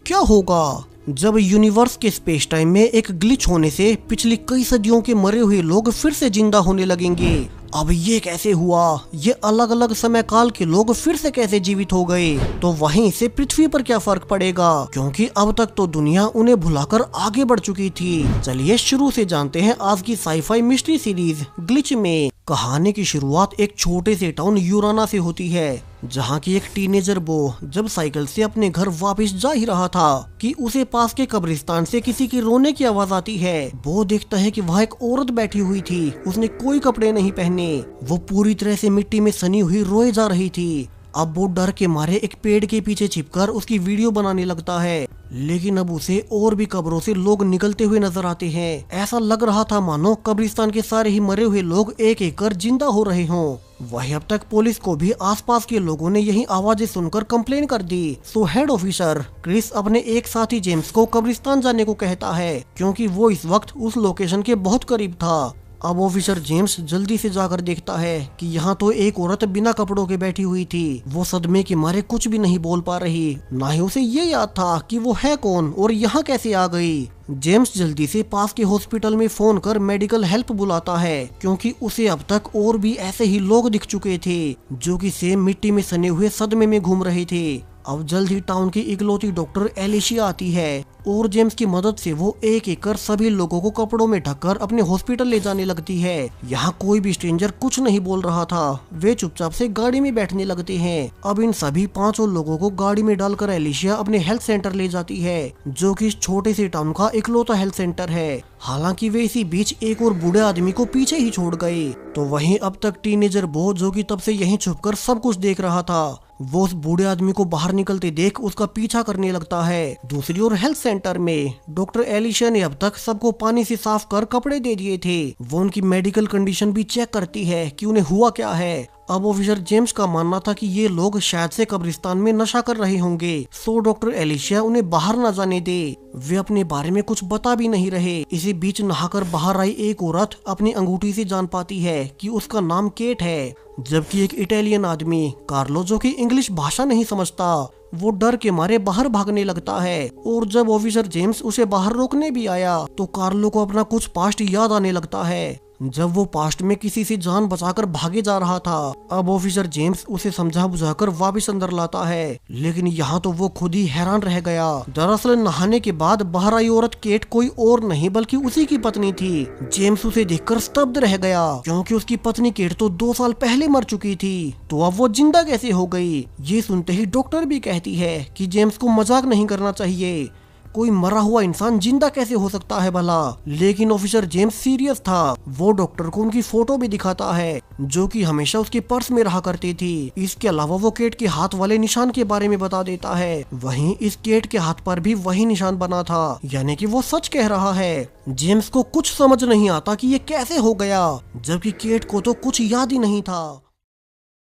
क्या होगा जब यूनिवर्स के स्पेस टाइम में एक ग्लिच होने से पिछली कई सदियों के मरे हुए लोग फिर से जिंदा होने लगेंगे। अब ये कैसे हुआ? ये अलग अलग समय काल के लोग फिर से कैसे जीवित हो गए? तो वहीं से पृथ्वी पर क्या फर्क पड़ेगा, क्योंकि अब तक तो दुनिया उन्हें भुलाकर आगे बढ़ चुकी थी। चलिए शुरू से जानते हैं आज की साईफाई मिस्ट्री सीरीज ग्लिच में। कहानी की शुरुआत एक छोटे से टाउन यूराना से होती है, जहाँ की एक टीनेजर बो जब साइकिल से अपने घर वापस जा ही रहा था कि उसे पास के कब्रिस्तान से किसी की रोने की आवाज आती है। वो देखता है कि वहाँ एक औरत बैठी हुई थी, उसने कोई कपड़े नहीं पहने, वो पूरी तरह से मिट्टी में सनी हुई रोए जा रही थी। अब वो डर के मारे एक पेड़ के पीछे छिपकर उसकी वीडियो बनाने लगता है, लेकिन अब उसे और भी कब्रों से लोग निकलते हुए नजर आते हैं। ऐसा लग रहा था मानो कब्रिस्तान के सारे ही मरे हुए लोग एक एक कर जिंदा हो रहे हों। वहीं अब तक पुलिस को भी आसपास के लोगों ने यही आवाजें सुनकर कंप्लेन कर दी। सो हेड ऑफिसर क्रिस अपने एक साथी जेम्स को कब्रिस्तान जाने को कहता है, क्योंकि वो इस वक्त उस लोकेशन के बहुत करीब था। अब ऑफिसर जेम्स जल्दी से जाकर देखता है कि यहाँ तो एक औरत बिना कपड़ों के बैठी हुई थी। वो सदमे के मारे कुछ भी नहीं बोल पा रही, ना ही उसे ये याद था कि वो है कौन और यहाँ कैसे आ गई। जेम्स जल्दी से पास के हॉस्पिटल में फोन कर मेडिकल हेल्प बुलाता है, क्योंकि उसे अब तक और भी ऐसे ही लोग दिख चुके थे जो कि सेम मिट्टी में सने हुए सदमे में घूम रहे थे। अब जल्द ही टाउन की इकलौती डॉक्टर एलिशिया आती है और जेम्स की मदद से वो एक एक कर सभी लोगों को कपड़ों में ढककर अपने हॉस्पिटल ले जाने लगती है। यहाँ कोई भी स्ट्रेंजर कुछ नहीं बोल रहा था, वे चुपचाप से गाड़ी में बैठने लगते हैं। अब इन सभी 5 लोगों को गाड़ी में डालकर एलिशिया अपने हेल्थ सेंटर ले जाती है, जो कि इस छोटे से टाउन का इकलौता हेल्थ सेंटर है। हालांकि वे इसी बीच एक और बूढ़े आदमी को पीछे ही छोड़ गए। तो वहीं अब तक टीनेजर बो, जो कि तब से यहीं छुपकर सब कुछ देख रहा था, वो उस बूढ़े आदमी को बाहर निकलते देख उसका पीछा करने लगता है। दूसरी ओर हेल्थ सेंटर में डॉक्टर एलिशिया ने अब तक सबको पानी से साफ कर कपड़े दे दिए थे। वो उनकी मेडिकल कंडीशन भी चेक करती है कि उन्हें हुआ क्या है। अब ऑफिसर जेम्स का मानना था कि ये लोग शायद से कब्रिस्तान में नशा कर रहे होंगे, सो डॉक्टर एलिशिया उन्हें बाहर न जाने दे। वे अपने बारे में कुछ बता भी नहीं रहे। इसी बीच नहाकर बाहर आई एक औरत अपनी अंगूठी से जान पाती है कि उसका नाम केट है, जबकि एक इटालियन आदमी कार्लो, जो कि इंग्लिश भाषा नहीं समझता, वो डर के मारे बाहर भागने लगता है। और जब ऑफिसर जेम्स उसे बाहर रोकने भी आया तो कार्लो को अपना कुछ पास्ट याद आने लगता है, जब वो पास्ट में किसी से जान बचाकर भागे जा रहा था। अब ऑफिसर जेम्स उसे समझा बुझाकर वापस अंदर लाता है, लेकिन यहाँ तो वो खुद ही हैरान रह गया। दरअसल नहाने के बाद बाहर आई औरत केट कोई और नहीं बल्कि उसी की पत्नी थी। जेम्स उसे देखकर स्तब्ध रह गया, क्योंकि उसकी पत्नी केट तो 2 साल पहले मर चुकी थी, तो अब वो जिंदा कैसे हो गई? ये सुनते ही डॉक्टर भी कहती है कि जेम्स को मजाक नहीं करना चाहिए, कोई मरा हुआ इंसान जिंदा कैसे हो सकता है भला? लेकिन ऑफिसर जेम्स सीरियस था। वो डॉक्टर को उनकी फोटो भी दिखाता है, जो कि हमेशा उसके पर्स में रहा करती थी। इसके अलावा वो केट के हाथ वाले निशान के बारे में बता देता है। वहीं इस केट के हाथ पर भी वही निशान बना था, यानी कि वो सच कह रहा है। जेम्स को कुछ समझ नहीं आता कि ये कैसे हो गया, जबकि केट को तो कुछ याद ही नहीं था।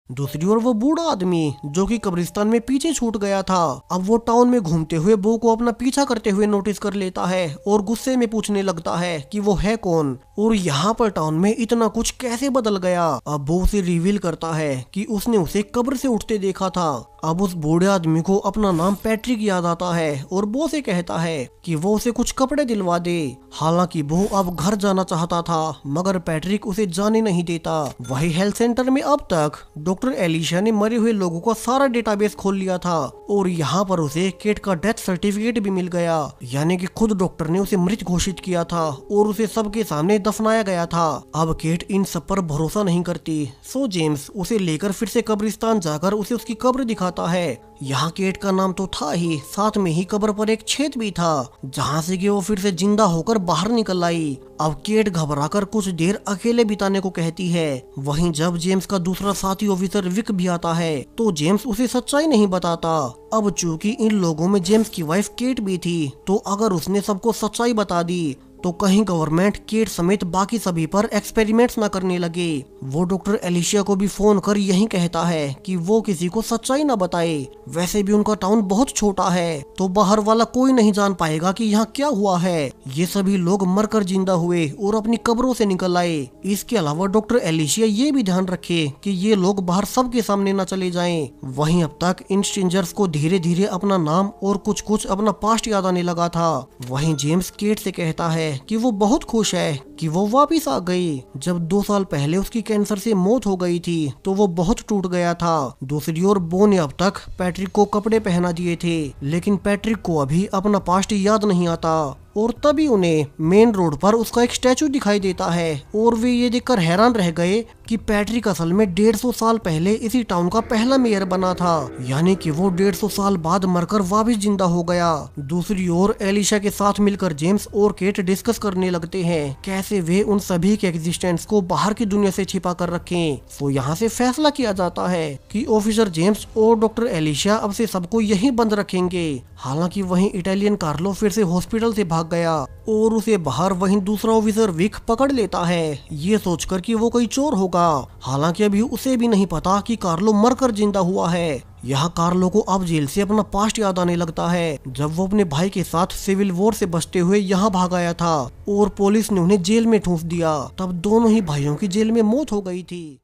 दूसरी ओर वो बूढ़ा आदमी, जो कि कब्रिस्तान में पीछे छूट गया था, अब वो टाउन में घूमते हुए बो को अपना पीछा करते हुए नोटिस कर लेता है और गुस्से में पूछने लगता है कि वो है कौन और यहाँ पर टाउन में इतना कुछ कैसे बदल गया। अब वो उसे रिवील करता है कि उसने उसे कब्र से उठते देखा था। अब उस बूढ़े आदमी को अपना नाम पैट्रिक याद आता है और बो से कहता है कि वो उसे कुछ कपड़े दिलवा दे। हालांकि बो अब घर जाना चाहता था, मगर पैट्रिक उसे जाने नहीं देता। वही हेल्थ सेंटर में अब तक डॉक्टर एलिशिया ने मरे हुए लोगों का सारा डेटाबेस खोल लिया था और यहाँ पर उसे केट का डेथ सर्टिफिकेट भी मिल गया, यानी कि खुद डॉक्टर ने उसे मृत घोषित किया था और उसे सबके सामने दफनाया गया था। अब केट इन सब पर भरोसा नहीं करती, सो जेम्स उसे लेकर फिर से कब्रिस्तान जाकर उसे उसकी कब्र दिखाता है। यहाँ केट का नाम तो था ही, साथ में ही कब्र पर एक छेद भी था, जहाँ से कि वो फिर से जिंदा होकर बाहर निकल आई। अब केट घबराकर कुछ देर अकेले बिताने को कहती है। वहीं जब जेम्स का दूसरा साथी ऑफिसर विक भी आता है, तो जेम्स उसे सच्चाई नहीं बताता। अब चूंकि इन लोगों में जेम्स की वाइफ केट भी थी, तो अगर उसने सबको सच्चाई बता दी तो कहीं गवर्नमेंट केट समेत बाकी सभी पर एक्सपेरिमेंट्स न करने लगे। वो डॉक्टर एलिशिया को भी फोन कर यही कहता है कि वो किसी को सच्चाई न बताए। वैसे भी उनका टाउन बहुत छोटा है, तो बाहर वाला कोई नहीं जान पाएगा कि यहाँ क्या हुआ है। ये सभी लोग मरकर जिंदा हुए और अपनी कब्रों से निकल आए। इसके अलावा डॉक्टर एलिशिया ये भी ध्यान रखे कि ये लोग बाहर सबके सामने न चले जाएं। वहीं अब तक इन स्ट्रेंजर्स को धीरे धीरे अपना नाम और कुछ कुछ अपना पास्ट याद आने लगा था। वहीं जेम्स केट से कहता है कि वो बहुत खुश है कि वो वापिस आ गई। जब 2 साल पहले उसकी कैंसर से मौत हो गई थी तो वो बहुत टूट गया था। दूसरी ओर बो ने अब तक पैट्रिक को कपड़े पहना दिए थे, लेकिन पैट्रिक को अभी अपना पास्ट याद नहीं आता। और तभी उन्हें मेन रोड पर उसका एक स्टैचू दिखाई देता है और वे ये देखकर हैरान रह गए कि पैट्रिक असल में 150 साल पहले इसी टाउन का पहला मेयर बना था, यानी कि वो 150 साल बाद मरकर वापस जिंदा हो गया। दूसरी ओर एलिशा के साथ मिलकर जेम्स और केट डिस्कस करने लगते हैं कैसे वे उन सभी के एग्जिस्टेंस को बाहर की दुनिया से छिपा कर रखें। तो यहाँ से फैसला किया जाता है कि ऑफिसर जेम्स और डॉक्टर एलिशा अब से सबको यहीं बंद रखेंगे। हालांकि वहीं इटालियन कार्लो फिर से हॉस्पिटल से भाग गया और उसे बाहर वहीं दूसरा ऑफिसर विक पकड़ लेता है, ये सोचकर कि वो कोई चोर होगा। हालांकि अभी उसे भी नहीं पता कि कार्लो मरकर जिंदा हुआ है। यहाँ कार्लो को अब जेल से अपना पास्ट याद आने लगता है, जब वो अपने भाई के साथ सिविल वॉर से बचते हुए यहाँ भाग आया था और पुलिस ने उन्हें जेल में ठूंस दिया। तब दोनों ही भाइयों की जेल में मौत हो गई थी।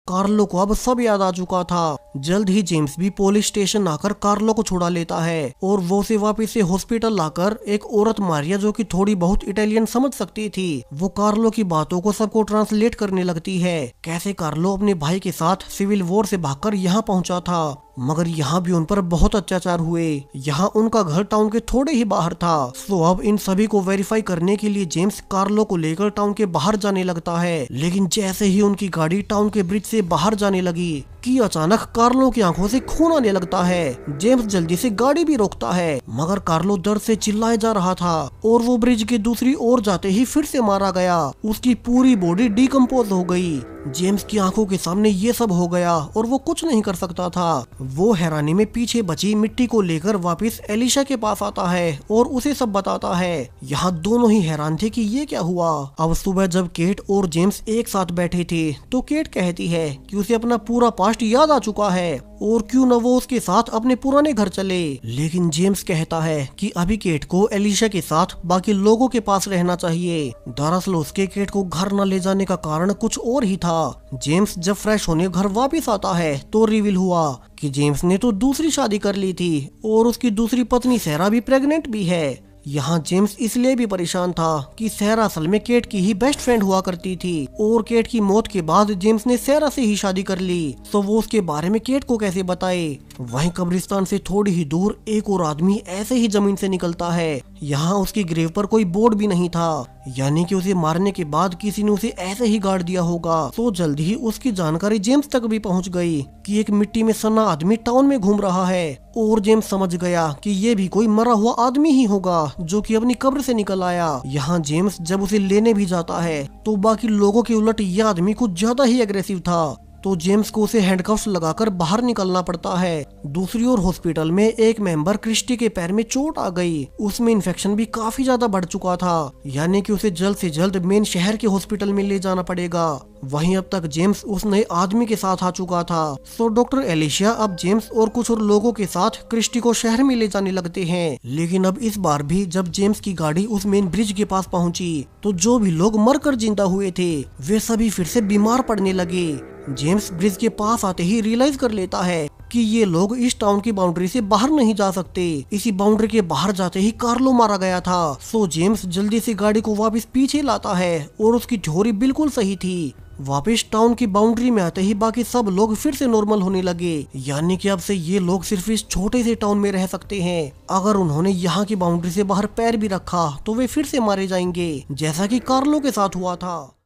कार्लो को अब सब याद आ चुका था। जल्द ही जेम्स भी पुलिस स्टेशन आकर कार्लो को छुड़ा लेता है और वो उसे वापस से हॉस्पिटल लाकर एक औरत मारिया जो कि थोड़ी बहुत इटालियन समझ सकती थी, वो कार्लो की बातों को सबको ट्रांसलेट करने लगती है। कैसे कार्लो अपने भाई के साथ सिविल वॉर से भागकर यहाँ पहुँचा था, मगर यहाँ भी उन पर बहुत अत्याचार हुए। यहाँ उनका घर टाउन के थोड़े ही बाहर था। सो अब इन सभी को वेरीफाई करने के लिए जेम्स कार्लो को लेकर टाउन के बाहर जाने लगता है, लेकिन जैसे ही उनकी गाड़ी टाउन के ब्रिज से बाहर जाने लगी कि अचानक कार्लो की आंखों से खून आने लगता है। जेम्स जल्दी से गाड़ी भी रोकता है, मगर कार्लो दर्द से चिल्लाए जा रहा था और वो ब्रिज के दूसरी ओर जाते ही फिर से मारा गया। उसकी पूरी बॉडी डिकम्पोज हो गई। जेम्स की आंखों के सामने ये सब हो गया और वो कुछ नहीं कर सकता था। वो हैरानी में पीछे बची मिट्टी को लेकर वापस एलिशा के पास आता है और उसे सब बताता है। यहाँ दोनों ही हैरान थे कि ये क्या हुआ। अब सुबह जब केट और जेम्स एक साथ बैठे थे तो केट कहती है कि उसे अपना पूरा पास्ट याद आ चुका है और क्यों न वो उसके साथ अपने पुराने घर चले। लेकिन जेम्स कहता है कि अभी केट को एलिशा के साथ बाकी लोगों के पास रहना चाहिए। दरअसल उसके केट को घर न ले जाने का कारण कुछ और ही था। जेम्स जब फ्रेश होने घर वापस आता है तो रिवील हुआ कि जेम्स ने तो दूसरी शादी कर ली थी और उसकी दूसरी पत्नी सहरा भी प्रेग्नेंट भी है। यहाँ जेम्स इसलिए भी परेशान था कि सहरा असल में केट की ही बेस्ट फ्रेंड हुआ करती थी और केट की मौत के बाद जेम्स ने सहरा से ही शादी कर ली, तो वो उसके बारे में केट को कैसे बताए। वहीं कब्रिस्तान से थोड़ी ही दूर एक और आदमी ऐसे ही जमीन से निकलता है। यहाँ उसकी ग्रेव पर कोई बोर्ड भी नहीं था, यानी कि उसे मारने के बाद किसी ने उसे ऐसे ही गाड़ दिया होगा। तो जल्द ही उसकी जानकारी जेम्स तक भी पहुँच गई कि एक मिट्टी में सना आदमी टाउन में घूम रहा है और जेम्स समझ गया कि ये भी कोई मरा हुआ आदमी ही होगा जो कि अपनी कब्र से निकल आया। यहाँ जेम्स जब उसे लेने भी जाता है तो बाकी लोगों के उलट यह आदमी कुछ ज्यादा ही एग्रेसिव था, तो जेम्स को उसे हैंडकफ्स लगाकर बाहर निकलना पड़ता है। दूसरी ओर हॉस्पिटल में एक मेंबर क्रिस्टी के पैर में चोट आ गई। उसमें इन्फेक्शन भी काफी ज्यादा बढ़ चुका था, यानी कि उसे जल्द से जल्द मेन शहर के हॉस्पिटल में ले जाना पड़ेगा। वहीं अब तक जेम्स उस नए आदमी के साथ आ चुका था। सो डॉक्टर एलिशिया अब जेम्स और कुछ और लोगों के साथ क्रिस्टी को शहर में ले जाने लगते हैं। लेकिन अब इस बार भी जब जेम्स की गाड़ी उस मेन ब्रिज के पास पहुंची तो जो भी लोग मरकर जिंदा हुए थे वे सभी फिर से बीमार पड़ने लगे। जेम्स ब्रिज के पास आते ही रियलाइज कर लेता है कि ये लोग इस टाउन की बाउंड्री से बाहर नहीं जा सकते। इसी बाउंड्री के बाहर जाते ही कार्लो मारा गया था। सो जेम्स जल्दी से गाड़ी को वापस पीछे लाता है और उसकी थ्योरी बिल्कुल सही थी। वापस टाउन की बाउंड्री में आते ही बाकी सब लोग फिर से नॉर्मल होने लगे, यानी कि अब से ये लोग सिर्फ इस छोटे से टाउन में रह सकते हैं। अगर उन्होंने यहाँ की बाउंड्री से बाहर पैर भी रखा तो वे फिर से मारे जाएंगे, जैसा कि कार्लो के साथ हुआ था।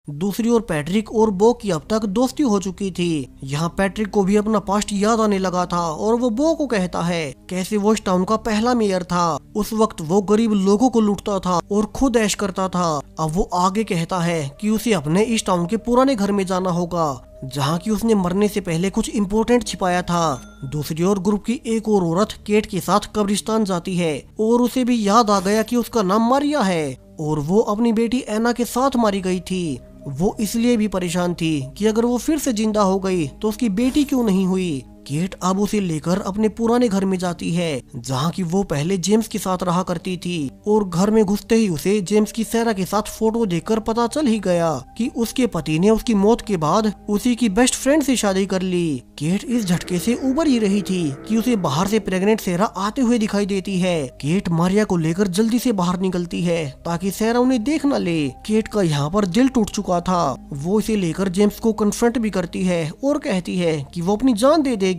दूसरी ओर पैट्रिक और बो की अब तक दोस्ती हो चुकी थी। यहाँ पैट्रिक को भी अपना पास्ट याद आने लगा था और वो बो को कहता है कैसे वो इस टाउन का पहला मेयर था। उस वक्त वो गरीब लोगों को लूटता था और खुद ऐश करता था। अब वो आगे कहता है कि उसे अपने इस टाउन के पुराने घर में जाना होगा जहाँ की उसने मरने से पहले कुछ इम्पोर्टेंट छिपाया था। दूसरी ओर ग्रुप की एक और औरत केट के साथ कब्रिस्तान जाती है और उसे भी याद आ गया कि उसका नाम मारिया है और वो अपनी बेटी एना के साथ मारी गई थी। वो इसलिए भी परेशान थी कि अगर वो फिर से जिंदा हो गई तो उसकी बेटी क्यों नहीं हुई। केट अब उसे लेकर अपने पुराने घर में जाती है जहाँ की वो पहले जेम्स के साथ रहा करती थी और घर में घुसते ही उसे जेम्स की सैरा के साथ फोटो देखकर पता चल ही गया कि उसके पति ने उसकी मौत के बाद उसी की बेस्ट फ्रेंड से शादी कर ली। केट इस झटके से उबर ही रही थी कि उसे बाहर से प्रेग्नेंट सैरा आते हुए दिखाई देती है। केट मारिया को लेकर जल्दी से बाहर निकलती है ताकि सैरा उन्हें देख न ले। केट का यहाँ पर दिल टूट चुका था। वो इसे लेकर जेम्स को कन्फ्रंट भी करती है और कहती है कि वो अपनी जान दे देगी।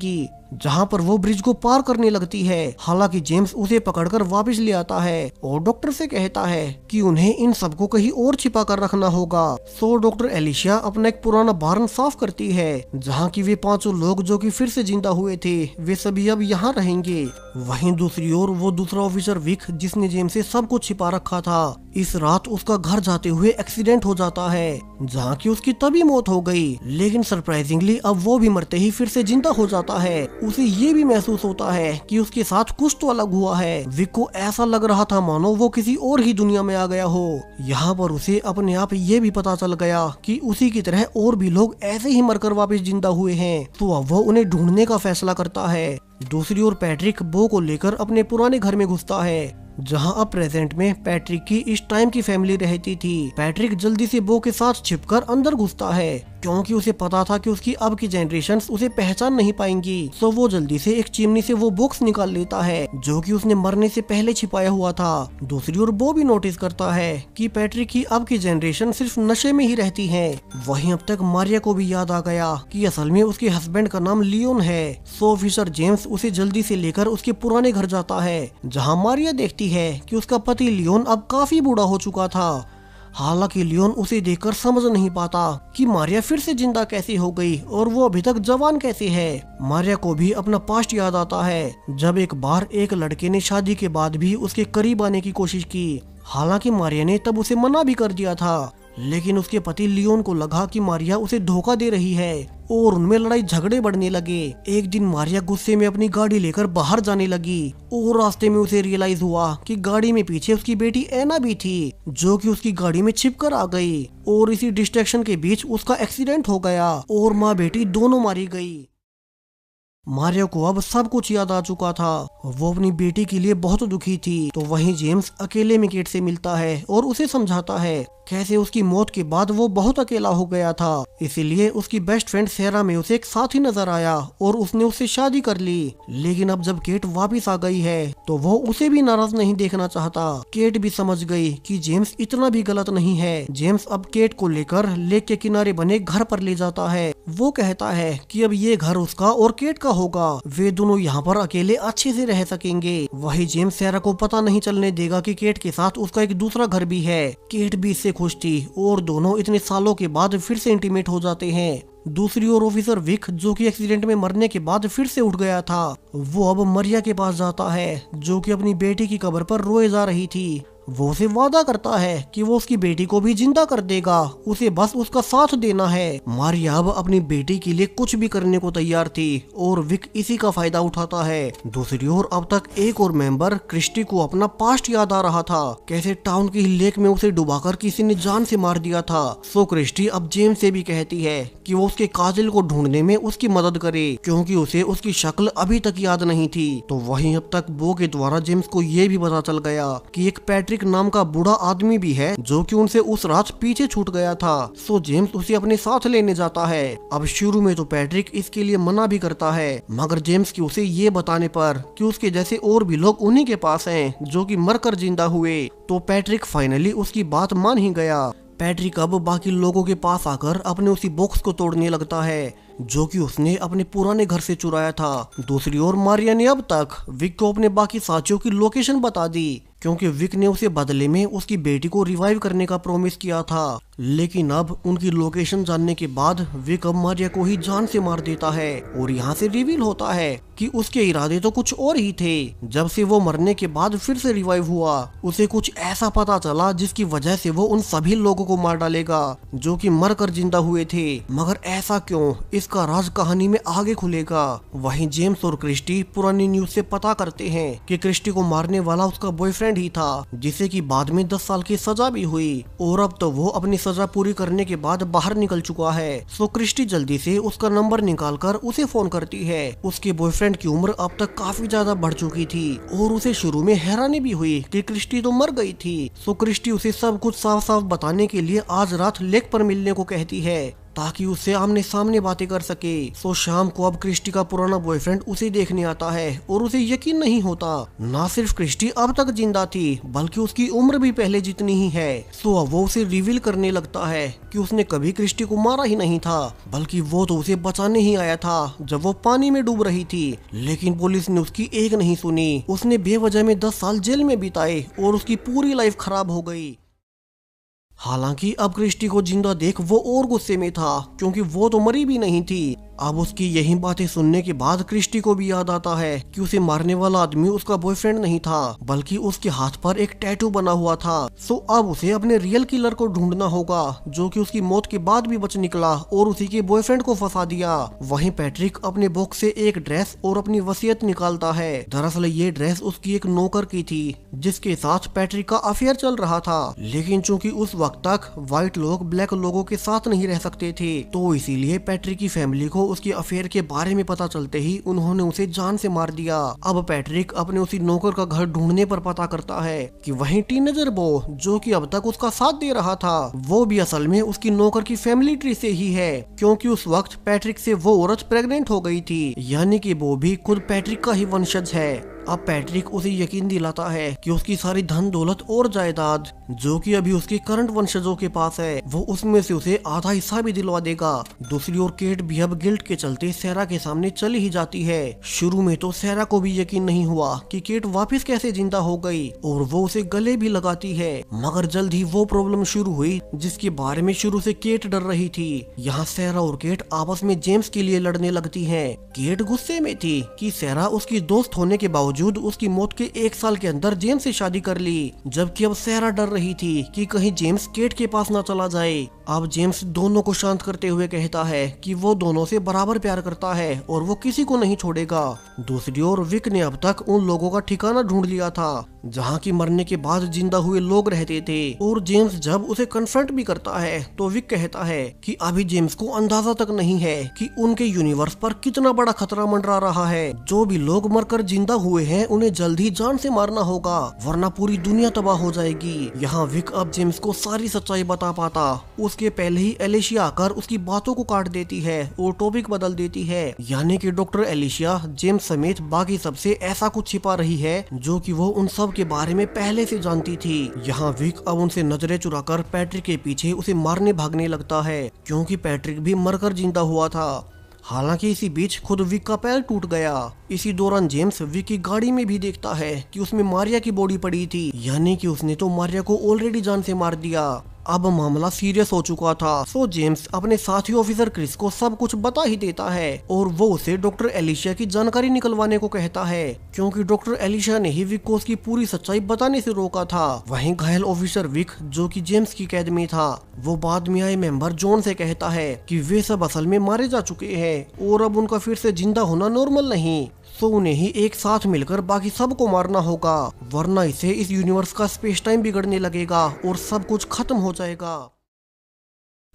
जहाँ पर वो ब्रिज को पार करने लगती है। हालांकि जेम्स उसे पकड़कर वापस ले आता है और डॉक्टर से कहता है कि उन्हें इन सबको कहीं और छिपा कर रखना होगा। सो डॉक्टर एलिशिया अपना एक पुराना बार्न साफ करती है जहाँ की वे पांचों लोग जो कि फिर से जिंदा हुए थे वे सभी अब यहाँ रहेंगे। वहीं दूसरी ओर वो दूसरा ऑफिसर विक जिसने जेम्स से सब कुछ छिपा रखा था, इस रात उसका घर जाते हुए एक्सीडेंट हो जाता है जहाँ की उसकी तभी मौत हो गई। लेकिन सरप्राइजिंगली अब वो भी मरते ही फिर से जिंदा हो जाता है। उसे ये भी महसूस होता है कि उसके साथ कुछ तो अलग हुआ है। विक को ऐसा लग रहा था मानो वो किसी और ही दुनिया में आ गया हो। यहाँ पर उसे अपने आप ये भी पता चल गया कि उसी की तरह और भी लोग ऐसे ही मरकर वापस जिंदा हुए हैं। तो अब वो उन्हें ढूंढने का फैसला करता है। दूसरी ओर पैट्रिक बो को लेकर अपने पुराने घर में घुसता है जहां अब प्रेजेंट में पैट्रिक की इस टाइम की फैमिली रहती थी। पैट्रिक जल्दी से बो के साथ छिपकर अंदर घुसता है क्योंकि उसे पता था कि उसकी अब की जनरेशंस उसे पहचान नहीं पाएंगी। तो वो जल्दी से एक चिमनी से वो बॉक्स निकाल लेता है जो कि उसने मरने से पहले छिपाया हुआ था। दूसरी ओर बो भी नोटिस करता है कि पैट्रिक की अब की जनरेशन सिर्फ नशे में ही रहती है। वहीं अब तक मारिया को भी याद आ गया कि असल में उसके हस्बैंड का नाम लियोन है। सो ऑफिसर जेम्स उसे जल्दी से लेकर उसके पुराने घर जाता है जहाँ मारिया देखती है कि उसका पति लियोन अब काफी बूढ़ा हो चुका था। हालांकि लियोन उसे देखकर समझ नहीं पाता कि मारिया फिर से जिंदा कैसे हो गई और वो अभी तक जवान कैसे है। मारिया को भी अपना पास्ट याद आता है जब एक बार एक लड़के ने शादी के बाद भी उसके करीब आने की कोशिश की। हालांकि मारिया ने तब उसे मना भी कर दिया था, लेकिन उसके पति लियोन को लगा कि मारिया उसे धोखा दे रही है और उनमें लड़ाई झगड़े बढ़ने लगे। एक दिन मारिया गुस्से में अपनी गाड़ी लेकर बाहर जाने लगी और रास्ते में उसे रियलाइज हुआ कि गाड़ी में पीछे उसकी बेटी एना भी थी जो कि उसकी गाड़ी में छिपकर आ गई और इसी डिस्ट्रैक्शन के बीच उसका एक्सीडेंट हो गया और माँ बेटी दोनों मारी गई। मारिया को अब सब कुछ याद आ चुका था। वो अपनी बेटी के लिए बहुत दुखी थी। तो वहीं जेम्स अकेले में केट से मिलता है और उसे समझाता है कैसे उसकी मौत के बाद वो बहुत अकेला हो गया था, इसीलिए उसकी बेस्ट फ्रेंड सैरा में उसे एक साथी नजर आया और उसने उससे शादी कर ली। लेकिन अब जब केट वापस आ गई है तो वो उसे भी नाराज नहीं देखना चाहता। केट भी समझ गई कि जेम्स इतना भी गलत नहीं है। जेम्स अब केट को लेकर लेक के किनारे बने घर पर ले जाता है। वो कहता है कि अब ये घर उसका और केट का होगा, वे दोनों यहाँ पर अकेले अच्छे से रह सकेंगे। वही जेम्स सैरा को पता नहीं चलने देगा कि केट के साथ उसका एक दूसरा घर भी है। केट भी इससे खुश थी और दोनों इतने सालों के बाद फिर से इंटीमेट हो जाते हैं। दूसरी ओर ऑफिसर विक जो कि एक्सीडेंट में मरने के बाद फिर से उठ गया था, वो अब मारिया के पास जाता है जो कि अपनी बेटी की कब्र पर रोए जा रही थी। वो उसे वादा करता है कि वो उसकी बेटी को भी जिंदा कर देगा, उसे बस उसका साथ देना है। मारिया अब अपनी बेटी के लिए कुछ भी करने को तैयार थी और विक इसी का फायदा उठाता है। दूसरी ओर अब तक एक और मेंबर क्रिस्टी को अपना पास्ट याद आ रहा था, कैसे टाउन की लेक में उसे डुबाकर किसी ने जान से मार दिया था। सो क्रिस्टी अब जेम्स से भी कहती है कि वो उसके कातिल को ढूंढने में उसकी मदद करे क्योंकि उसे उसकी शक्ल अभी तक याद नहीं थी। तो वहीं अब तक बो के द्वारा जेम्स को ये भी पता चल गया कि एक पैट्रिक नाम का बूढ़ा आदमी भी है जो कि उनसे उस रात पीछे छूट गया था। सो जेम्स उसे अपने साथ लेने जाता है। अब शुरू में तो पैट्रिक इसके लिए मना भी करता है, मगर जेम्स की उसे ये बताने पर कि उसके जैसे और भी लोग उन्हीं के पास हैं जो कि मरकर जिंदा हुए, तो पैट्रिक फाइनली उसकी बात मान ही गया। पैट्रिक अब बाकी लोगों के पास आकर अपने उसी बॉक्स को तोड़ने लगता है जो कि उसने अपने पुराने घर से चुराया था। दूसरी ओर मारिया ने अब तक विक को अपने बाकी साथियों की लोकेशन बता दी क्योंकि विक ने उसे बदले में उसकी बेटी को रिवाइव करने का प्रॉमिस किया था। लेकिन अब उनकी लोकेशन जानने के बाद विक अब मारिया को ही जान से मार देता है और यहाँ से रिवील होता है कि उसके इरादे तो कुछ और ही थे। जब से वो मरने के बाद फिर से रिवाइव हुआ, उसे कुछ ऐसा पता चला जिसकी वजह से वो उन सभी लोगों को मार डालेगा जो कि मर कर जिंदा हुए थे। मगर ऐसा क्यों, इसका राज कहानी में आगे खुलेगा। वहीं जेम्स और क्रिस्टी पुरानी न्यूज से पता करते हैं कि क्रिस्टी को मारने वाला उसका बॉयफ्रेंड ही था, जिसे कि बाद में 10 साल की सजा भी हुई और अब तो वो अपनी सजा पूरी करने के बाद बाहर निकल चुका है। सो क्रिस्टी जल्दी से उसका नंबर निकालकर उसे फोन करती है। उसके बॉयफ्रेंड की उम्र अब तक काफी ज्यादा बढ़ चुकी थी और उसे शुरू में हैरानी भी हुई कि क्रिस्टी तो मर गई थी। सो क्रिस्टी उसे सब कुछ साफ साफ बताने के लिए आज रात लेक पर मिलने को कहती है ताकि उससे आमने सामने बातें कर सके। सो शाम को अब क्रिस्टी का पुराना बॉयफ्रेंड उसे देखने आता है और उसे यकीन नहीं होता, ना सिर्फ क्रिस्टी अब तक जिंदा थी बल्कि उसकी उम्र भी पहले जितनी ही है। सो अब वो उसे रिवील करने लगता है कि उसने कभी क्रिस्टी को मारा ही नहीं था, बल्कि वो तो उसे बचाने ही आया था जब वो पानी में डूब रही थी। लेकिन पुलिस ने उसकी एक नहीं सुनी, उसने बेवजह में 10 साल जेल में बिताए और उसकी पूरी लाइफ खराब हो गई। हालांकि अब क्रिस्टी को जिंदा देख वो और गुस्से में था क्योंकि वो तो मरी भी नहीं थी। अब उसकी यही बातें सुनने के बाद क्रिस्टी को भी याद आता है कि उसे मारने वाला आदमी उसका बॉयफ्रेंड नहीं था बल्कि उसके हाथ पर एक टैटू बना हुआ था। सो अब उसे अपने रियल किलर को ढूंढना होगा जो कि उसकी मौत के बाद भी बच निकला और उसी के बॉयफ्रेंड को फंसा दिया। वहीं पैट्रिक अपने बॉक्स से एक ड्रेस और अपनी वसीयत निकालता है। दरअसल ये ड्रेस उसकी एक नौकर की थी जिसके साथ पैट्रिक का अफेयर चल रहा था, लेकिन चूंकि उस वक्त तक व्हाइट लोग ब्लैक लोगों के साथ नहीं रह सकते थे तो इसीलिए पैट्रिक की फैमिली को उसके अफेयर के बारे में पता चलते ही उन्होंने उसे जान से मार दिया। अब पैट्रिक अपने उसी नौकर का घर ढूंढने पर पता करता है कि वहीं टीनेजर बो जो कि अब तक उसका साथ दे रहा था वो भी असल में उसकी नौकर की फैमिली ट्री से ही है, क्योंकि उस वक्त पैट्रिक से वो औरत प्रेग्नेंट हो गई थी, यानी कि वो भी खुद पैट्रिक का ही वंशज है। अब पैट्रिक उसे यकीन दिलाता है कि उसकी सारी धन दौलत और जायदाद जो कि अभी उसके करंट वंशजों के पास है वो उसमें से उसे आधा हिस्सा भी दिलवा देगा। दूसरी ओर केट भी अब गिल्ट के चलते सैरा के सामने चली ही जाती है। शुरू में तो सैरा को भी यकीन नहीं हुआ कि केट वापस कैसे जिंदा हो गई और वो उसे गले भी लगाती है, मगर जल्द ही वो प्रॉब्लम शुरू हुई जिसके बारे में शुरू से केट डर रही थी। यहाँ सैरा और केट आपस में जेम्स के लिए लड़ने लगती है। केट गुस्से में थी कि सैरा उसकी दोस्त होने के बावजूद उसकी मौत के 1 साल के अंदर जेम्स से शादी कर ली, जबकि अब सैरा डर रही थी कि कहीं जेम्स केट के पास ना चला जाए। अब जेम्स दोनों को शांत करते हुए कहता है कि वो दोनों से बराबर प्यार करता है और वो किसी को नहीं छोड़ेगा। दूसरी ओर विक ने अब तक उन लोगों का ठिकाना ढूंढ लिया था जहाँ की मरने के बाद जिंदा हुए लोग रहते थे, और जेम्स जब उसे कन्फ्रंट भी करता है तो विक कहता है कि अभी जेम्स को अंदाजा तक नहीं है कि उनके यूनिवर्स पर कितना बड़ा खतरा मंडरा रहा है। जो भी लोग मरकर जिंदा हुए हैं उन्हें जल्द ही जान से मारना होगा वरना पूरी दुनिया तबाह हो जाएगी। यहाँ विक अब जेम्स को सारी सच्चाई बता पाता उसके पहले ही एलिशिया आकर उसकी बातों को काट देती है और टॉपिक बदल देती है, यानी कि डॉक्टर एलिशिया जेम्स समेत बाकी सबसे ऐसा कुछ छिपा रही है जो कि वो उन सब के बारे में पहले से जानती थी। यहाँ विक अब उनसे नजरें चुराकर पैट्रिक के पीछे उसे मारने भागने लगता है क्योंकि पैट्रिक भी मरकर जिंदा हुआ था। हालांकि इसी बीच खुद विक का पैर टूट गया। इसी दौरान जेम्स विक की गाड़ी में भी देखता है कि उसमें मारिया की बॉडी पड़ी थी, यानी कि उसने तो मारिया को ऑलरेडी जान से मार दिया। अब मामला सीरियस हो चुका था। सो जेम्स अपने साथी ऑफिसर क्रिस को सब कुछ बता ही देता है और वो उसे डॉक्टर एलिशिया की जानकारी निकलवाने को कहता है क्योंकि डॉक्टर एलिशिया ने ही विक को उसकी पूरी सच्चाई बताने से रोका था। वहीं घायल ऑफिसर विक जो कि जेम्स की कैद में था वो बाद में आए मेंबर जॉन से कहता है कि वे सब असल में मारे जा चुके हैं और अब उनका फिर से जिंदा होना नॉर्मल नहीं, तो उन्हें ही एक साथ मिलकर बाकी सबको मारना होगा वरना इसे इस यूनिवर्स का स्पेस टाइम बिगड़ने लगेगा और सब कुछ खत्म हो जाएगा।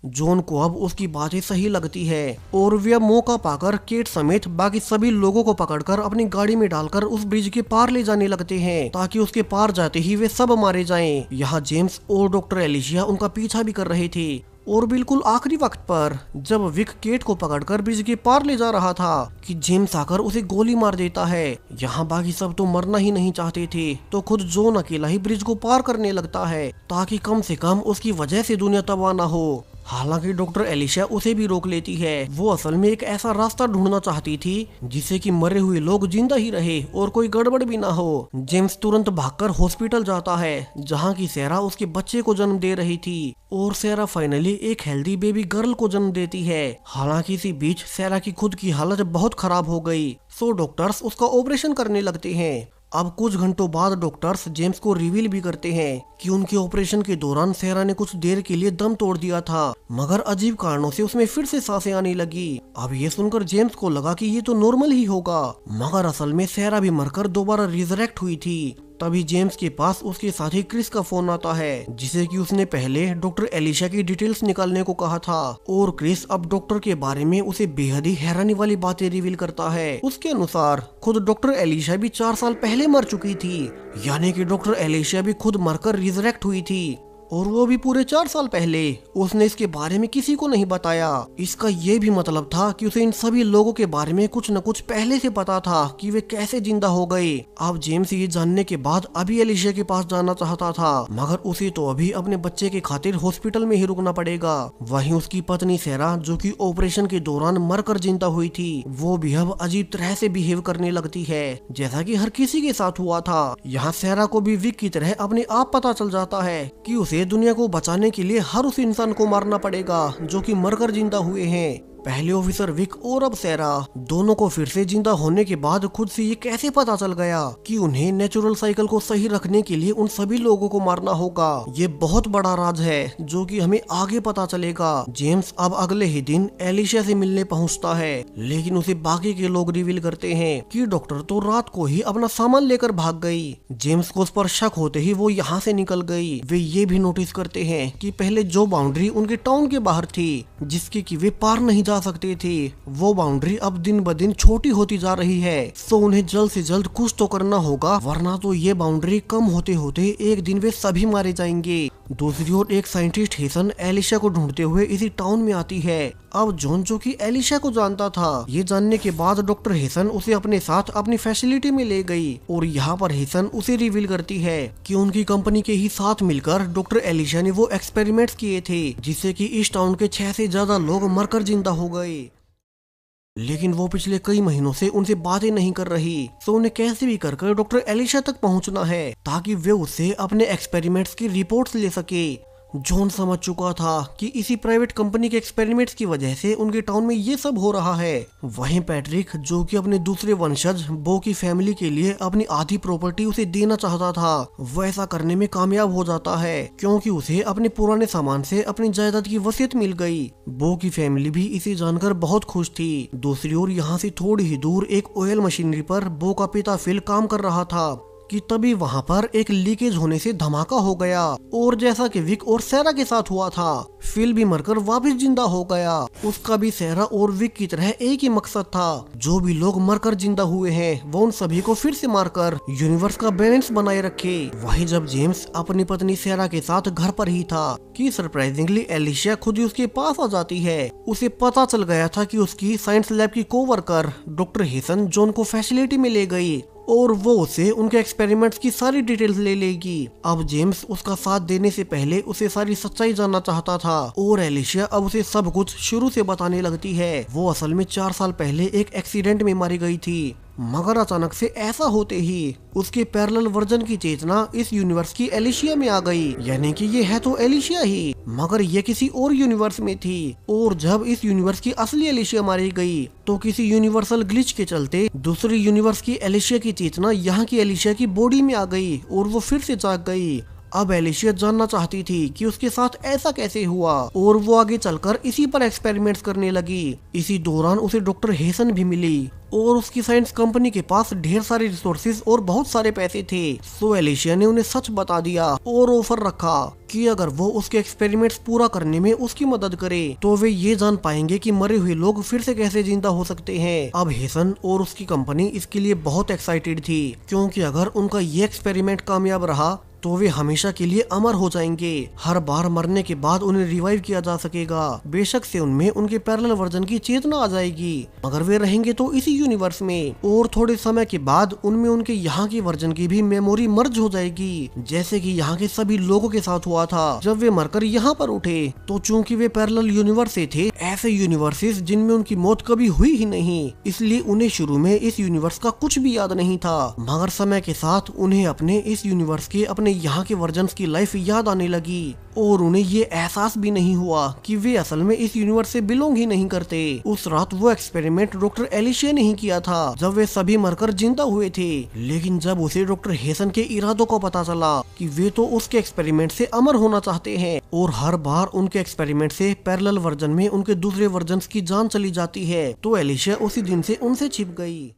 जॉन को अब उसकी बातें सही लगती है और वे अब मौका पाकर केट समेत बाकी सभी लोगों को पकड़कर अपनी गाड़ी में डालकर उस ब्रिज के पार ले जाने लगते हैं ताकि उसके पार जाते ही वे सब मारे जाएं। यहाँ जेम्स और डॉक्टर एलिशिया उनका पीछा भी कर रहे थे और बिल्कुल आखिरी वक्त पर जब विक केट को पकड़कर ब्रिज के पार ले जा रहा था कि जेम्स आकर उसे गोली मार देता है। यहाँ बाकी सब तो मरना ही नहीं चाहते थे तो खुद जॉन अकेला ही ब्रिज को पार करने लगता है ताकि कम से कम उसकी वजह से दुनिया तबाह ना हो। हालांकि डॉक्टर एलिशा उसे भी रोक लेती है। वो असल में एक ऐसा रास्ता ढूंढना चाहती थी जिससे कि मरे हुए लोग जिंदा ही रहे और कोई गड़बड़ भी ना हो। जेम्स तुरंत भागकर हॉस्पिटल जाता है जहाँ की सैरा उसके बच्चे को जन्म दे रही थी और सैरा फाइनली एक हेल्दी बेबी गर्ल को जन्म देती है। हालांकि इसी बीच सैरा की खुद की हालत बहुत खराब हो गई, सो डॉक्टर्स उसका ऑपरेशन करने लगते हैं। अब कुछ घंटों बाद डॉक्टर्स जेम्स को रिवील भी करते हैं कि उनके ऑपरेशन के दौरान सैरा ने कुछ देर के लिए दम तोड़ दिया था, मगर अजीब कारणों से उसमें फिर से सांसें आने लगी। अब ये सुनकर जेम्स को लगा कि ये तो नॉर्मल ही होगा, मगर असल में सैरा भी मरकर दोबारा रिजरेक्ट हुई थी। तभी जेम्स के पास उसके साथी क्रिस का फोन आता है जिसे कि उसने पहले डॉक्टर एलिशा की डिटेल्स निकालने को कहा था, और क्रिस अब डॉक्टर के बारे में उसे बेहद ही हैरानी वाली बातें रिवील करता है। उसके अनुसार खुद डॉक्टर एलिशा भी 4 साल पहले मर चुकी थी, यानी कि डॉक्टर एलिशा भी खुद मरकर रिजरेक्ट हुई थी, और वो भी पूरे 4 साल पहले। उसने इसके बारे में किसी को नहीं बताया। इसका ये भी मतलब था कि उसे इन सभी लोगों के बारे में कुछ न कुछ पहले से पता था कि वे कैसे जिंदा हो गए। अब जेम्स ये जानने के बाद अभी एलिशा के पास जाना चाहता था, मगर उसे तो अभी अपने बच्चे के खातिर हॉस्पिटल में ही रुकना पड़ेगा। वहीं उसकी पत्नी सैरा, जो कि ऑपरेशन के दौरान मरकर जिंदा हुई थी, वो भी अब अजीब तरह से बिहेव करने लगती है जैसा कि हर किसी के साथ हुआ था। यहाँ सैरा को भी विक की तरह अपने आप पता चल जाता है कि उसे दुनिया को बचाने के लिए हर उस इंसान को मारना पड़ेगा जो कि मरकर जिंदा हुए हैं। पहले ऑफिसर विक और अब सैरा दोनों को फिर से जिंदा होने के बाद खुद से ये कैसे पता चल गया कि उन्हें नेचुरल साइकिल को सही रखने के लिए उन सभी लोगों को मारना होगा। ये बहुत बड़ा राज है जो कि हमें आगे पता चलेगा। जेम्स अब अगले ही दिन एलिशा से मिलने पहुंचता है, लेकिन उसे बाकी के लोग रिवील करते हैं कि डॉक्टर तो रात को ही अपना सामान लेकर भाग गई। जेम्स को उस पर शक होते ही वो यहाँ से निकल गई। वे ये भी नोटिस करते हैं कि पहले जो बाउंड्री उनके टाउन के बाहर थी, जिसके कि वे पार नहीं जा सकते थे, वो बाउंड्री अब दिन ब दिन छोटी होती जा रही है। तो उन्हें जल्द से जल्द कुछ तो करना होगा, वरना तो ये बाउंड्री कम होते होते एक दिन वे सभी मारे जाएंगे। दूसरी ओर एक साइंटिस्ट हेसन एलिशा को ढूंढते हुए इसी टाउन में आती है। अब जॉन, जो कि एलिशा को जानता था, ये जानने के बाद डॉक्टर हेसन उसे अपने साथ अपनी फैसिलिटी में ले गई, और यहाँ पर हेसन उसे रिवील करती है कि उनकी कंपनी के ही साथ मिलकर डॉक्टर एलिशा ने वो एक्सपेरिमेंट्स किए थे जिससे कि इस टाउन के 6 से ज्यादा लोग मरकर जिंदा हो गए। लेकिन वो पिछले कई महीनों से उनसे बातें नहीं कर रही, तो उन्हें कैसे भी कर डॉक्टर एलिशा तक पहुंचना है ताकि वे उससे अपने एक्सपेरिमेंट्स की रिपोर्ट्स ले सके। जॉन समझ चुका था कि इसी प्राइवेट कंपनी के एक्सपेरिमेंट्स की वजह से उनके टाउन में ये सब हो रहा है। वहीं पैट्रिक, जो कि अपने दूसरे वंशज बो की फैमिली के लिए अपनी आधी प्रॉपर्टी उसे देना चाहता था, वो ऐसा करने में कामयाब हो जाता है क्योंकि उसे अपने पुराने सामान से अपनी जायदाद की वसीयत मिल गई। बो की फैमिली भी इसे जानकर बहुत खुश थी। दूसरी ओर यहाँ से थोड़ी ही दूर एक ऑयल मशीनरी पर बो का पिता फिल काम कर रहा था कि तभी वहां पर एक लीकेज होने से धमाका हो गया, और जैसा कि विक और सैरा के साथ हुआ था, फिल भी मरकर वापस जिंदा हो गया। उसका भी सैरा और विक की तरह एक ही मकसद था, जो भी लोग मरकर जिंदा हुए हैं वो उन सभी को फिर से मारकर यूनिवर्स का बैलेंस बनाए रखे। वहीं जब जेम्स अपनी पत्नी सैरा के साथ घर पर ही था कि सरप्राइजिंगली एलिशा खुद ही उसके पास आ जाती है। उसे पता चल गया था कि उसकी साइंस लैब की कोवर्कर डॉक्टर हेसन जॉन को फैसिलिटी में ले गई और वो उसे उनके एक्सपेरिमेंट्स की सारी डिटेल्स ले लेगी। अब जेम्स उसका साथ देने से पहले उसे सारी सच्चाई जानना चाहता था, और एलिशा अब उसे सब कुछ शुरू से बताने लगती है। वो असल में 4 साल पहले एक एक्सीडेंट में मारी गई थी, मगर अचानक से ऐसा होते ही उसके पैरेलल वर्जन की चेतना इस यूनिवर्स की एलिशिया में आ गई, यानी कि ये है तो एलिशिया ही, मगर ये किसी और यूनिवर्स में थी। और जब इस यूनिवर्स की असली एलिशिया मारी गई तो किसी यूनिवर्सल ग्लिच के चलते दूसरी यूनिवर्स की एलिशिया की चेतना यहाँ की एलिशिया की बॉडी में आ गई और वो फिर से जाग गई। अब एलिशा जानना चाहती थी कि उसके साथ ऐसा कैसे हुआ, और वो आगे चलकर इसी पर एक्सपेरिमेंट्स करने लगी। इसी दौरान उसे डॉक्टर हेसन भी मिली, और उसकी साइंस कंपनी के पास ढेर सारे रिसोर्सेज और बहुत सारे पैसे थे। सो एलिशा ने उन्हें सच बता दिया और ऑफर रखा कि अगर वो उसके एक्सपेरिमेंट्स पूरा करने में उसकी मदद करे तो वे ये जान पाएंगे कि मरे हुए लोग फिर से कैसे जिंदा हो सकते हैं। अब हेसन और उसकी कंपनी इसके लिए बहुत एक्साइटेड थी, क्योंकि अगर उनका ये एक्सपेरिमेंट कामयाब रहा तो वे हमेशा के लिए अमर हो जाएंगे। हर बार मरने के बाद उन्हें रिवाइव किया जा सकेगा। बेशक से उनमें उनके पैरेलल वर्जन की चेतना आ जाएगी, मगर वे रहेंगे तो इसी यूनिवर्स में। और थोड़े समय के बाद उनमें उनके यहाँ की वर्जन की भी मेमोरी मर्ज हो जाएगी, जैसे कि यहाँ के सभी लोगों के साथ हुआ था जब वे मरकर यहाँ पर उठे। तो चूंकि वे पैरेलल यूनिवर्स से थे, ऐसे यूनिवर्सेस जिनमें उनकी मौत कभी हुई ही नहीं, इसलिए उन्हें शुरू में इस यूनिवर्स का कुछ भी याद नहीं था। मगर समय के साथ उन्हें अपने इस यूनिवर्स के अपने यहाँ के वर्जन्स की लाइफ याद आने लगी और उन्हें ये एहसास भी नहीं हुआ कि वे असल में इस यूनिवर्स से बिलोंग ही नहीं करते। उस रात वो एक्सपेरिमेंट डॉक्टर एलिशिया ने ही किया था जब वे सभी मरकर जिंदा हुए थे। लेकिन जब उसे डॉक्टर हेसन के इरादों को पता चला कि वे तो उसके एक्सपेरिमेंट से अमर होना चाहते हैं और हर बार उनके एक्सपेरिमेंट से पैरेलल वर्जन में उनके दूसरे वर्जन्स की जान चली जाती है, तो एलिशिया उसी दिन से उनसे छिप गई।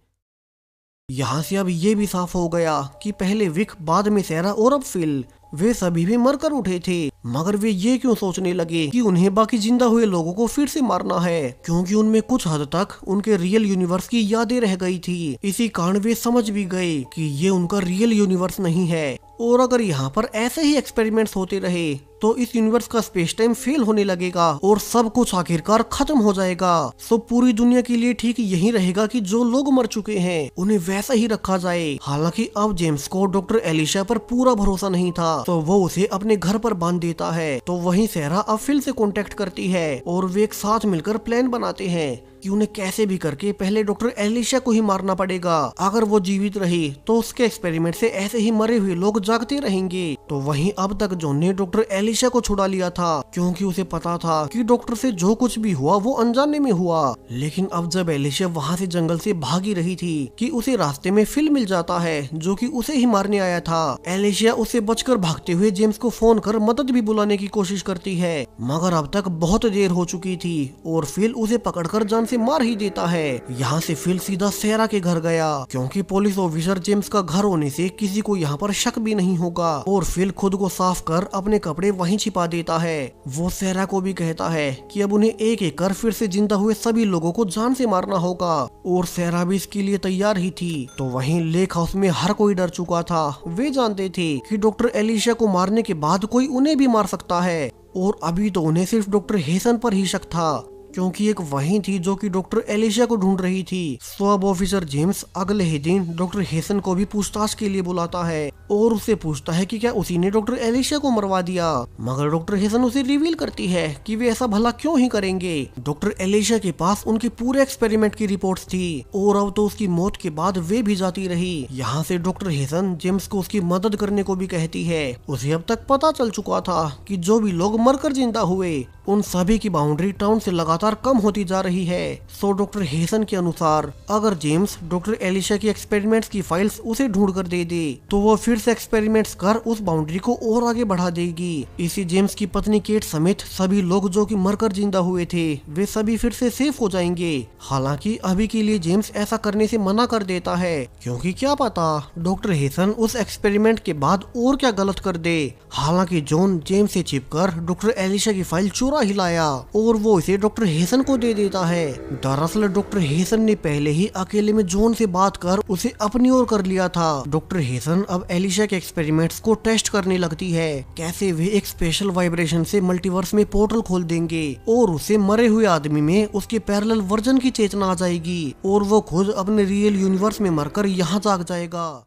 यहाँ से अब ये भी साफ हो गया कि पहले विक, बाद में सेरा और अब फिल, वे सभी भी मरकर उठे थे। मगर वे ये क्यों सोचने लगे कि उन्हें बाकी जिंदा हुए लोगों को फिर से मारना है, क्योंकि उनमें कुछ हद तक उनके रियल यूनिवर्स की यादें रह गई थी। इसी कारण वे समझ भी गए कि ये उनका रियल यूनिवर्स नहीं है और अगर यहाँ पर ऐसे ही एक्सपेरिमेंट्स होते रहे तो इस यूनिवर्स का स्पेस टाइम फेल होने लगेगा और सब कुछ आखिरकार खत्म हो जाएगा। सो पूरी दुनिया के लिए ठीक यही रहेगा कि जो लोग मर चुके हैं उन्हें वैसा ही रखा जाए। हालांकि अब जेम्स को डॉक्टर एलिशा पर पूरा भरोसा नहीं था, तो वो उसे अपने घर पर बांध देता है। तो वहीं सेरा अब फिल से कांटेक्ट करती है और वे एक साथ मिलकर प्लान बनाते हैं कि उन्हें कैसे भी करके पहले डॉक्टर एलिशा को ही मारना पड़ेगा। अगर वो जीवित रही तो उसके एक्सपेरिमेंट से ऐसे ही मरे हुए लोग जागते रहेंगे। तो वहीं अब तक जॉन ने डॉक्टर एलिशा को छुड़ा लिया था, क्योंकि उसे पता था कि डॉक्टर से जो कुछ भी हुआ वो अनजाने में हुआ। लेकिन अब जब एलिशा वहाँ से जंगल से भागी रही थी कि उसे रास्ते में फिल मिल जाता है जो कि उसे ही मारने आया था। एलिशा उसे बचकर भागते हुए जेम्स को फोन कर मदद भी बुलाने की कोशिश करती है, मगर अब तक बहुत देर हो चुकी थी और फिल उसे पकड़कर जान से मार ही देता है। यहाँ से फिल सीधा सेरा के घर गया, क्योंकि पुलिस ऑफिसर जेम्स का घर होने से किसी को यहाँ पर शक भी नहीं होगा। और फिल खुद को साफ कर अपने कपड़े वहीं छिपा देता है। वो सेरा को भी कहता है कि अब उन्हें एक एक कर फिर से जिंदा हुए सभी लोगों को जान से मारना होगा, और सेरा भी इसके लिए तैयार ही थी। तो वहीं लेक हाउस में हर कोई डर चुका था। वे जानते थे कि डॉक्टर एलिशा को मारने के बाद कोई उन्हें भी मार सकता है, और अभी तो उन्हें सिर्फ डॉक्टर हेसन पर ही शक था, क्योंकि एक वही थी जो कि डॉक्टर एलिशा को ढूंढ रही थी। सब ऑफिसर जेम्स अगले ही दिन डॉक्टर हेसन को भी पूछताछ के लिए बुलाता है और उससे पूछता है कि क्या उसी ने डॉक्टर एलिशा को मरवा दिया। मगर डॉक्टर हेसन उसे रिवील करती है कि वे ऐसा भला क्यों ही करेंगे। डॉक्टर एलिशा के पास उनके पूरे एक्सपेरिमेंट की रिपोर्ट्स थी और अब तो उसकी मौत के बाद वे भी जाती रही। यहाँ से डॉक्टर हेसन जेम्स को उसकी मदद करने को भी कहती है। उसे अब तक पता चल चुका था कि जो भी लोग मरकर जिंदा हुए उन सभी की बाउंड्री टाउन से लगातार कम होती जा रही है। सो डॉक्टर हेसन के अनुसार अगर जेम्स डॉक्टर एलिशा की एक्सपेरिमेंट्स की फाइल्स उसे ढूंढ कर दे दे तो वो फिर से एक्सपेरिमेंट्स कर उस बाउंड्री को और आगे बढ़ा देगी। इसी जेम्स की पत्नी केट समेत सभी लोग जो कि मरकर जिंदा हुए थे वे सभी फिर से सेफ हो जाएंगे। हालांकि अभी के लिए जेम्स ऐसा करने से मना कर देता है, क्योंकि क्या पता डॉक्टर हेसन उस एक्सपेरिमेंट के बाद और क्या गलत कर दे। हालांकि जॉन जेम्स से छिपकर डॉक्टर एलिशा की फाइल चुरा ही लाया और वो इसे डॉक्टर हेसन को दे देता है। दरअसल डॉक्टर हेसन ने पहले ही अकेले में जॉन से बात कर उसे अपनी ओर कर लिया था। डॉक्टर हेसन अब एलिशा के एक्सपेरिमेंट्स को टेस्ट करने लगती है, कैसे वे एक स्पेशल वाइब्रेशन से मल्टीवर्स में पोर्टल खोल देंगे और उसे मरे हुए आदमी में उसके पैरेलल वर्जन की चेतना आ जाएगी और वो खुद अपने रियल यूनिवर्स में मरकर यहाँ जाग जाएगा।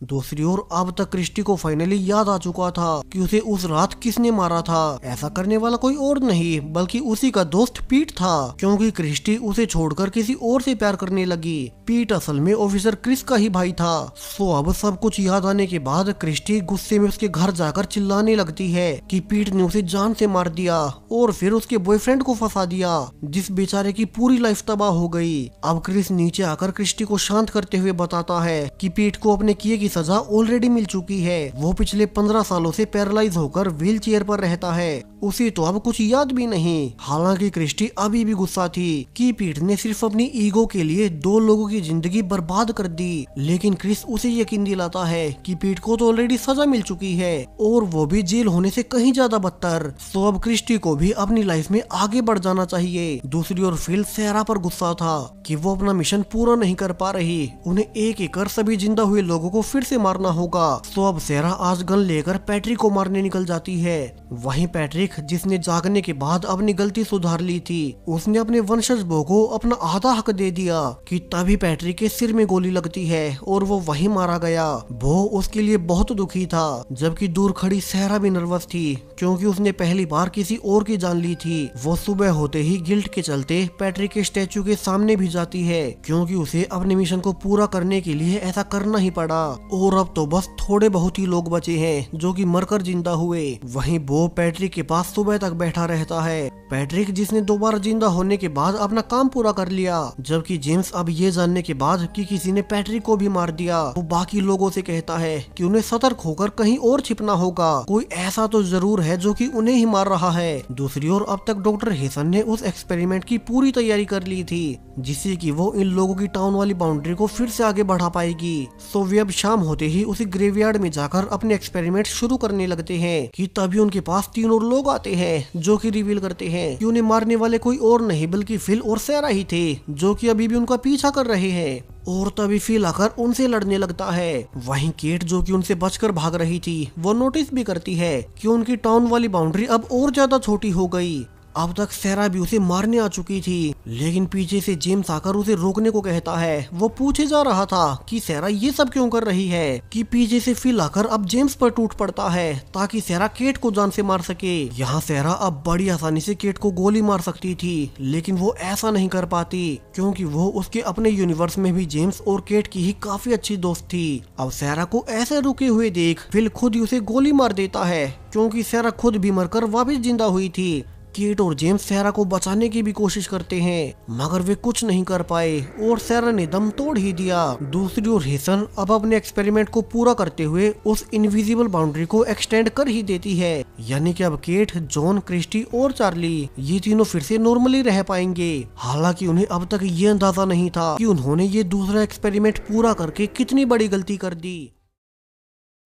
दूसरी ओर अब तक क्रिस्टी को फाइनली याद आ चुका था कि उसे उस रात किसने मारा था। ऐसा करने वाला कोई और नहीं बल्कि उसी का दोस्त पीट था, क्योंकि क्रिस्टी उसे छोड़कर किसी और से प्यार करने लगी। पीट असल में ऑफिसर क्रिस का ही भाई था। सो अब सब कुछ याद आने के बाद क्रिस्टी गुस्से में उसके घर जाकर चिल्लाने लगती है कि पीट ने उसे जान से मार दिया और फिर उसके बॉयफ्रेंड को फंसा दिया, जिस बेचारे की पूरी लाइफ तबाह हो गई। अब क्रिस नीचे आकर क्रिस्टी को शांत करते हुए बताता है कि पीट को अपने किए सजा ऑलरेडी मिल चुकी है। वो पिछले 15 सालों से पैरालाइज होकर व्हील चेयर पर रहता है उसे तो अब कुछ याद भी नहीं। हालांकि क्रिस्टी अभी भी गुस्सा थी कि पीट ने सिर्फ अपनी ईगो के लिए 2 लोगों की जिंदगी बर्बाद कर दी, लेकिन क्रिस उसे यकीन दिलाता है कि पीट को तो ऑलरेडी सजा मिल चुकी है और वो भी जेल होने से कहीं ज्यादा बदतर। सो अब क्रिस्टी को भी अपनी लाइफ में आगे बढ़ जाना चाहिए। दूसरी ओर फिल सैरा पर गुस्सा था कि वो अपना मिशन पूरा नहीं कर पा रही। उन्हें एक एक कर सभी जिंदा हुए लोगों को फिर से मारना होगा। सो अब सैरा आज गन लेकर पैट्रिक को मारने निकल जाती है। वहीं पैट्रिक, जिसने जागने के बाद अपनी गलती सुधार ली थी, उसने अपने वंशज बो को अपना आधा हक दे दिया कि तभी पैट्रिक के सिर में गोली लगती है और वो वहीं मारा गया। बो उसके लिए बहुत दुखी था, जबकि दूर खड़ी सहरा भी नर्वस थी क्योंकि उसने पहली बार किसी और की जान ली थी। वो सुबह होते ही गिल्ट के चलते पैट्रिक के स्टैचू के सामने भी जाती है क्योंकि उसे अपने मिशन को पूरा करने के लिए ऐसा करना ही पड़ा। और अब तो बस थोड़े बहुत ही लोग बचे हैं जो कि मरकर जिंदा हुए। वहीं बो पैट्रिक के पास सुबह तक बैठा रहता है। पैट्रिक, जिसने दोबारा जिंदा होने के बाद अपना काम पूरा कर लिया, जबकि जेम्स अब ये जानने के बाद कि किसी ने पैट्रिक को भी मार दिया, वो बाकी लोगों से कहता है कि उन्हें सतर्क होकर कहीं और छिपना होगा। कोई ऐसा तो जरूर है जो कि उन्हें ही मार रहा है। दूसरी ओर अब तक डॉक्टर हेसन ने उस एक्सपेरिमेंट की पूरी तैयारी कर ली थी जिससे कि वो इन लोगों की टाउन वाली बाउंड्री को फिर से आगे बढ़ा पाएगी। सो वे अब शाम होते ही उसी ग्रेवयार्ड में जाकर अपने एक्सपेरिमेंट शुरू करने लगते हैं कि तभी उनके पास 3 और लोग आते हैं जो कि रिवील करते हैं कि उन्हें मारने वाले कोई और नहीं बल्कि फिल और सैरा ही थे, जो कि अभी भी उनका पीछा कर रहे हैं। और तभी फिल आकर उनसे लड़ने लगता है। वहीं केट, जो कि उनसे बचकर भाग रही थी, वो नोटिस भी करती है कि उनकी टाउन वाली बाउंड्री अब और ज्यादा छोटी हो गई। अब तक सैरा भी उसे मारने आ चुकी थी, लेकिन पीछे से जेम्स आकर उसे रोकने को कहता है। वो पूछे जा रहा था कि सैरा ये सब क्यों कर रही है कि पीछे से फिल आकर अब जेम्स पर टूट पड़ता है ताकि सैरा केट को जान से मार सके। यहाँ सैरा अब बड़ी आसानी से केट को गोली मार सकती थी, लेकिन वो ऐसा नहीं कर पाती क्योंकि वो उसके अपने यूनिवर्स में भी जेम्स और केट की ही काफी अच्छी दोस्त थी। अब सैरा को ऐसे रुके हुए देख फिल खुद ही उसे गोली मार देता है क्योंकि सैरा खुद भी मरकर वापस जिंदा हुई थी। केट और जेम्स सैरा को बचाने की भी कोशिश करते हैं मगर वे कुछ नहीं कर पाए और सैरा ने दम तोड़ ही दिया। दूसरी ओर हेसन अब अपने एक्सपेरिमेंट को पूरा करते हुए उस इनविजिबल बाउंड्री को एक्सटेंड कर ही देती है, यानी कि अब केट, जॉन, क्रिस्टी और चार्ली ये तीनों फिर से नॉर्मली रह पाएंगे। हालांकि उन्हें अब तक ये अंदाजा नहीं था कि उन्होंने ये दूसरा एक्सपेरिमेंट पूरा करके कितनी बड़ी गलती कर दी।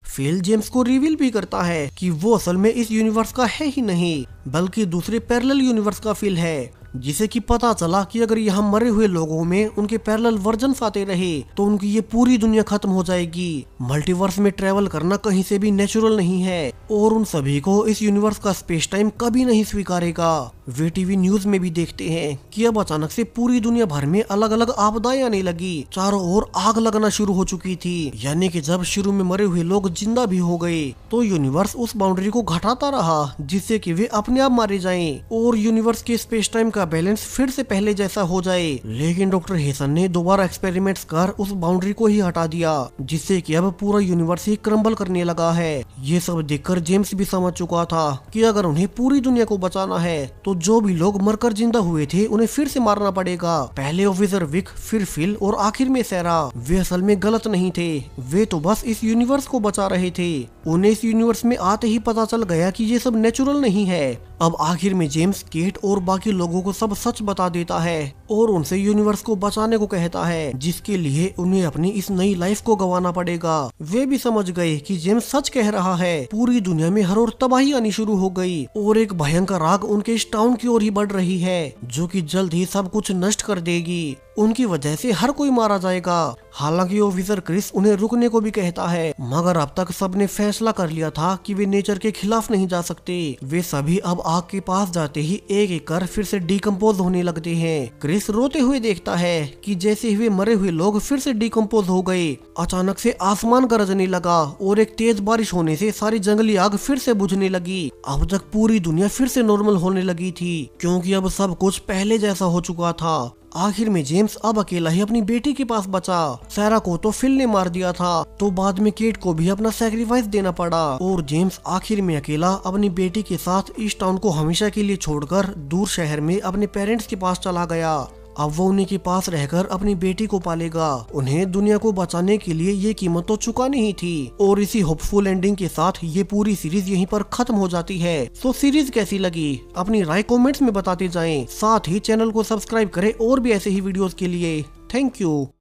फिल जेम्स को रिवील भी करता है कि वो असल में इस यूनिवर्स का है ही नहीं बल्कि दूसरे पैरेलल यूनिवर्स का फिल है, जिसे कि पता चला कि अगर यहाँ मरे हुए लोगों में उनके पैरेलल वर्जन्स आते रहे तो उनकी ये पूरी दुनिया खत्म हो जाएगी। मल्टीवर्स में ट्रेवल करना कहीं से भी नेचुरल नहीं है और उन सभी को इस यूनिवर्स का स्पेस टाइम कभी नहीं स्वीकारेगा। वे टीवी न्यूज में भी देखते हैं कि अब अचानक से पूरी दुनिया भर में अलग अलग आपदाएं आने लगी। चारों ओर आग लगना शुरू हो चुकी थी, यानी कि जब शुरू में मरे हुए लोग जिंदा भी हो गए तो यूनिवर्स उस बाउंड्री को घटाता रहा जिससे कि वे अपने आप मारे जाएं और यूनिवर्स के स्पेस टाइम का बैलेंस फिर से पहले जैसा हो जाए। लेकिन डॉक्टर हेसन ने दोबारा एक्सपेरिमेंट्स कर उस बाउंड्री को ही हटा दिया जिससे कि अब पूरा यूनिवर्स ही क्रम्बल करने लगा है। ये सब देखकर जेम्स भी समझ चुका था कि अगर उन्हें पूरी दुनिया को बचाना है तो जो भी लोग मरकर जिंदा हुए थे उन्हें फिर से मारना पड़ेगा। पहले ऑफिसर विक, फिर फिल और आखिर में सैरा। वे असल में गलत नहीं थे, वे तो बस इस यूनिवर्स को बचा रहे थे। उन्हें इस यूनिवर्स में आते ही पता चल गया कि ये सब नेचुरल नहीं है। अब आखिर में जेम्स, केट और बाकी लोगों को सब सच बता देता है और उनसे यूनिवर्स को बचाने को कहता है, जिसके लिए उन्हें अपनी इस नई लाइफ को गंवाना पड़ेगा। वे भी समझ गए कि जेम्स सच कह रहा है। पूरी दुनिया में हर ओर तबाही आनी शुरू हो गई और एक भयंकर आग उनके इस टाउन की ओर ही बढ़ रही है जो कि जल्द ही सब कुछ नष्ट कर देगी। उनकी वजह से हर कोई मारा जाएगा। हालांकि ऑफिसर क्रिस उन्हें रुकने को भी कहता है मगर अब तक सबने फैसला कर लिया था कि वे नेचर के खिलाफ नहीं जा सकते। वे सभी अब आग के पास जाते ही एक एक कर फिर से डिकम्पोज होने लगते हैं। क्रिस रोते हुए देखता है कि जैसे हुए मरे हुए लोग फिर से डिकम्पोज हो गए। अचानक से आसमान गरजने लगा और एक तेज बारिश होने से सारी जंगली आग फिर से बुझने लगी। अब तक पूरी दुनिया फिर से नॉर्मल होने लगी थी क्योंकि अब सब कुछ पहले जैसा हो चुका था। आखिर में जेम्स अब अकेला ही अपनी बेटी के पास बचा। सैरा को तो फिल ने मार दिया था तो बाद में केट को भी अपना सैक्रिफाइस देना पड़ा और जेम्स आखिर में अकेला अपनी बेटी के साथ इस टाउन को हमेशा के लिए छोड़कर दूर शहर में अपने पेरेंट्स के पास चला गया। अब वो उन्हीं के पास रहकर अपनी बेटी को पालेगा। उन्हें दुनिया को बचाने के लिए ये कीमत तो चुकानी ही थी। और इसी होपफुल एंडिंग के साथ ये पूरी सीरीज यहीं पर खत्म हो जाती है। तो सीरीज कैसी लगी अपनी राय कमेंट्स में बताते जाएं। साथ ही चैनल को सब्सक्राइब करें और भी ऐसे ही वीडियोस के लिए। Thank you.